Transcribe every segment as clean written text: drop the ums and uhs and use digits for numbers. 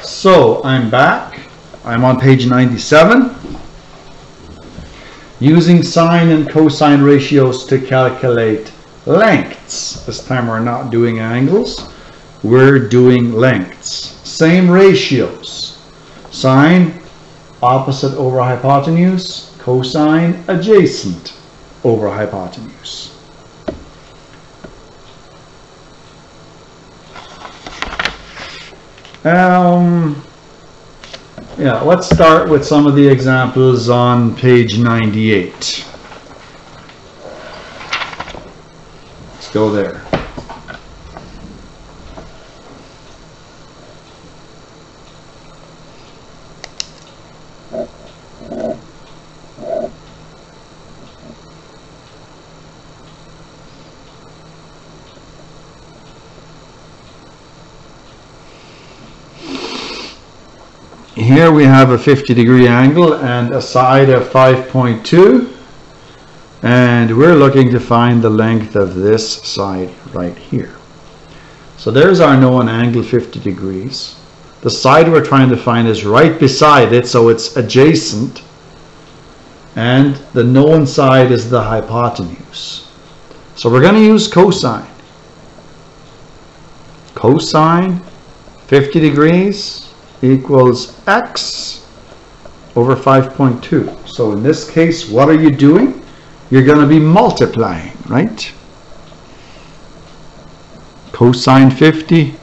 So I'm back. I'm on page 97. Using sine and cosine ratios to calculate lengths. This time we're not doing angles, we're doing lengths. Same ratios. Sine, opposite over hypotenuse. Cosine, adjacent over hypotenuse. Yeah, let's start with some of the examples on page 98. Let's go there. Here we have a 50-degree angle and a side of 5.2, and we're looking to find the length of this side right here. So there's our known angle, 50 degrees. The side we're trying to find is right beside it, so it's adjacent, and the known side is the hypotenuse. So we're going to use cosine. Cosine 50 degrees equals x over 5.2. So in this case, what are you doing? You're going to be multiplying, right? Cosine 50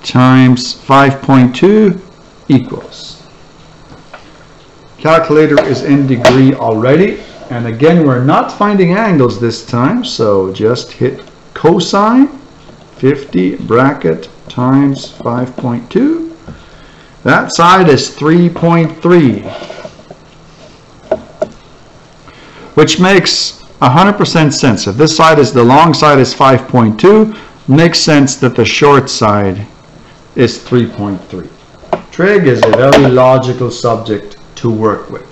times 5.2 equals. Calculator is in degree already, and again we're not finding angles this time, so just hit cosine 50 bracket times 5.2. That side is 3.3, which makes 100% sense. If this side is the long side is 5.2, makes sense that the short side is 3.3. Trig is a very logical subject to work with.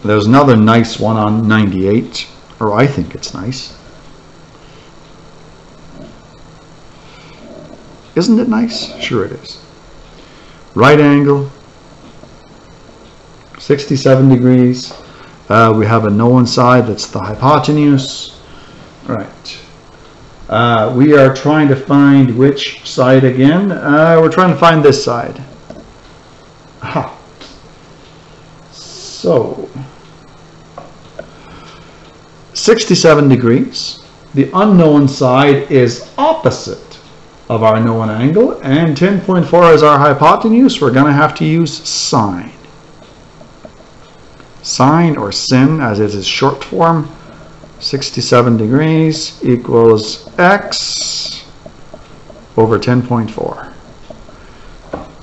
There's another nice one on 98, or I think it's nice. Isn't it nice? Sure it is. Right angle, 67 degrees. We have a known side, that's the hypotenuse. Right. We are trying to find which side again? We're trying to find this side. Aha. So, 67 degrees. The unknown side is opposite of our known angle, and 10.4 is our hypotenuse. We're going to have to use sine. Sine, or sin as it is short form, 67 degrees equals x over 10.4.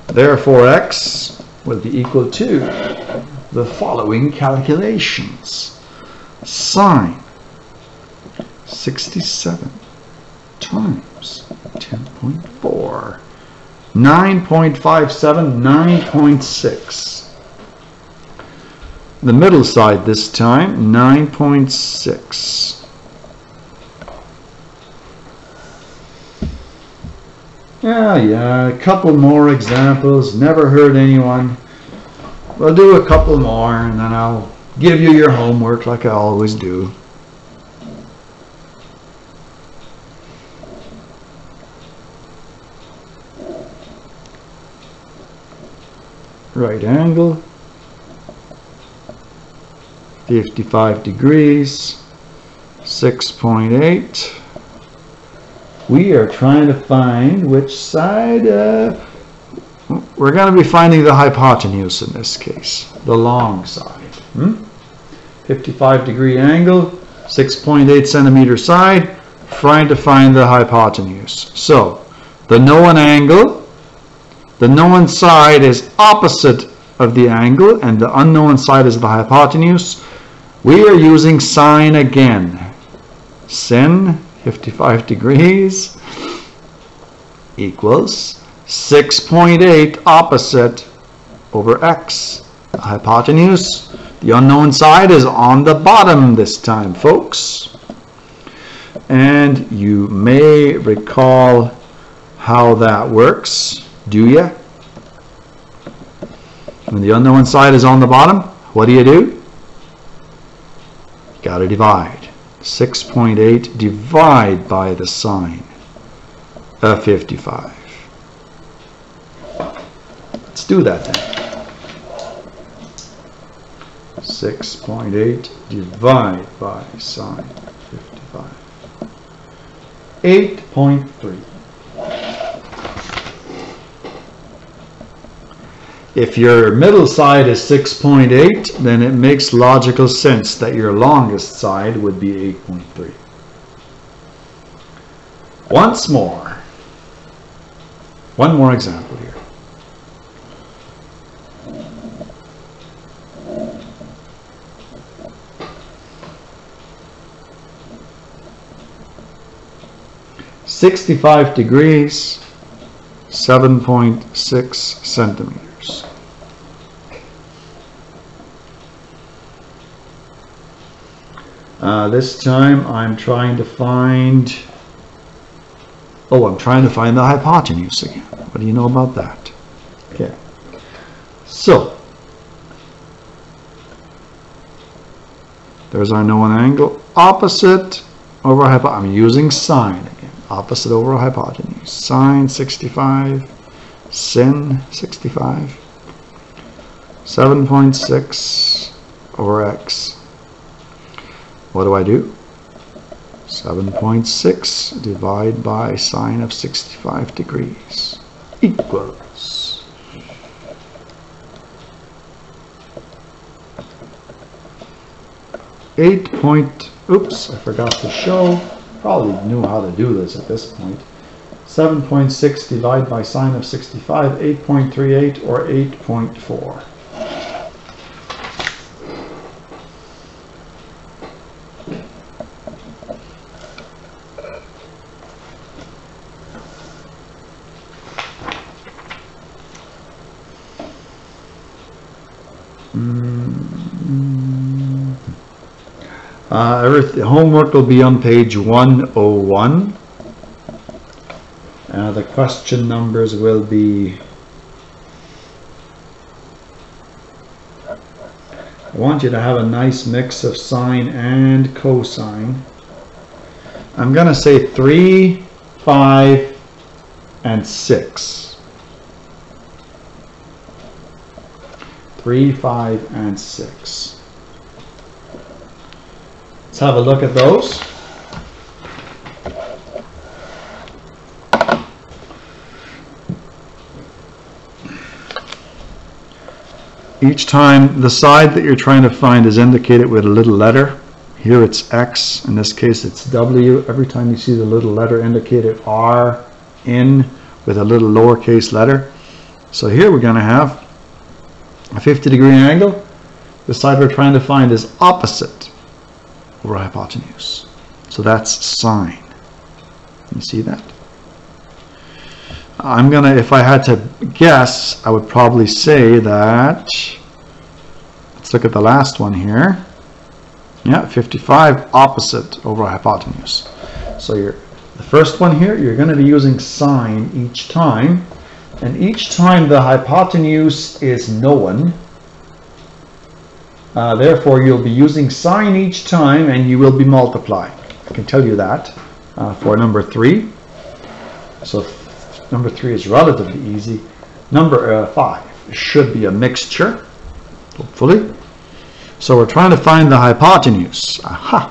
Therefore x will be equal to the following calculations. Sine 67 times 10.4, 9.57, 9.6. The middle side this time, 9.6. Yeah, a couple more examples, never hurt anyone. We'll do a couple more and then I'll give you your homework like I always do. Right angle, 55 degrees, 6.8. We are trying to find which side. We're going to be finding the hypotenuse in this case, the long side. 55 degree angle, 6.8 centimeter side, trying to find the hypotenuse. So the known angle, the known side is opposite of the angle, and the unknown side is the hypotenuse. We are using sine again. Sin 55 degrees equals 6.8 opposite over x. The hypotenuse, the unknown side, is on the bottom this time, folks. And you may recall how that works, do you? When the unknown side is on the bottom, what do? Got to divide. 6.8 divide by the sine of 55. Let's do that then. 6.8 divide by sine 55. 8.3. If your middle side is 6.8, then it makes logical sense that your longest side would be 8.3. Once more. One more example here. "65 degrees, 7.6 centimeters. This time I'm trying to find, I'm trying to find the hypotenuse again. What do you know about that? Okay. So, there's our known angle, opposite over hypotenuse. I'm using sine again. Opposite over hypotenuse. Sine 65, sin 65, 7.6 over x. What do? 7.6 divide by sine of 65 degrees equals 8. Oops, I forgot to show. Probably knew how to do this at this point. 7.6 divided by sine of 65, 8.38 or 8.4. Homework will be on page 101. The question numbers will be, I want you to have a nice mix of sine and cosine. I'm going to say 3, 5, and 6. 3, 5, and 6. Let's have a look at those. Each time the side that you're trying to find is indicated with a little letter. Here it's X, in this case it's W. Every time you see the little letter indicated R, N with a little lowercase letter. So here we're going to have a 50-degree angle. The side we're trying to find is opposite over hypotenuse. So that's sine. You see that? I'm gonna, if I had to guess, I would probably say that, let's look at the last one here. Yeah, 55 opposite over hypotenuse. So the first one here, you're going to be using sine each time, and each time the hypotenuse is known. Therefore, you'll be using sine each time, and you will be multiplying. I can tell you that for number 3. So number 3 is relatively easy. Number 5 should be a mixture, hopefully. So we're trying to find the hypotenuse. Aha!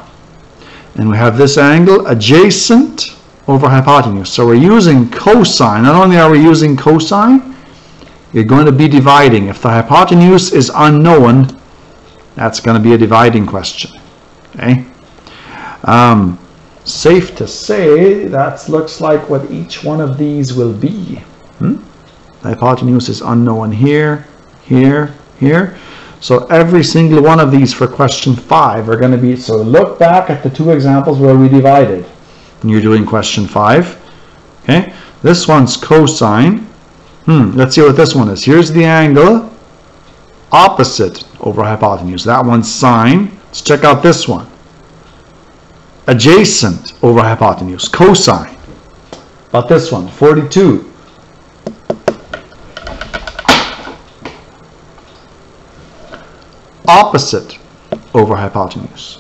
And we have this angle adjacent over hypotenuse. So we're using cosine. Not only are we using cosine, you're going to be dividing. If the hypotenuse is unknown, that's going to be a dividing question. Okay? Safe to say that looks like what each one of these will be. The hypotenuse is unknown here, here, here. So every single one of these for question 5 are going to be, so look back at the 2 examples where we divided. And you're doing question 5. Okay, this one's cosine. Let's see what this one is. Here's the angle opposite over hypotenuse. That one's sine. Let's check out this one. Adjacent over hypotenuse, cosine. about this one, 42. Opposite over hypotenuse.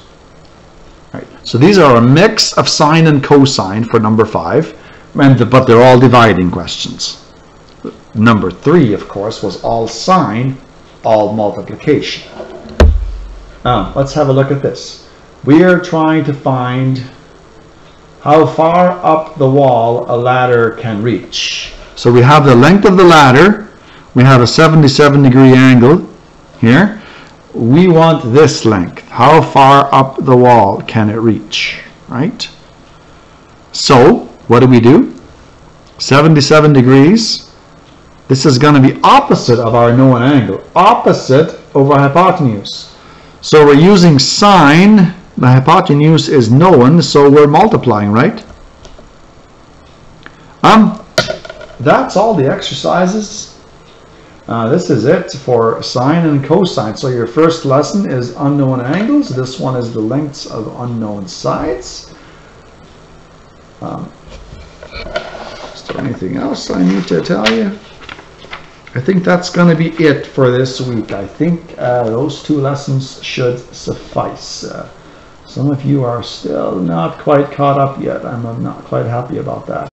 Right. So these are a mix of sine and cosine for number 5, but they're all dividing questions. Number 3, of course, was all sine, all multiplication. Now, let's have a look at this. We are trying to find how far up the wall a ladder can reach. So we have the length of the ladder. We have a 77-degree angle here. We want this length. How far up the wall can it reach, right? So, what do? 77 degrees. This is going to be opposite of our known angle. Opposite over hypotenuse. So we're using sine. The hypotenuse is known, so we're multiplying, right? That's all the exercises. This is it for sine and cosine. So your first lesson is unknown angles. This one is the lengths of unknown sides. Is there anything else I need to tell you? I think that's going to be it for this week. I think those 2 lessons should suffice. Some of you are still not quite caught up yet. I'm not quite happy about that.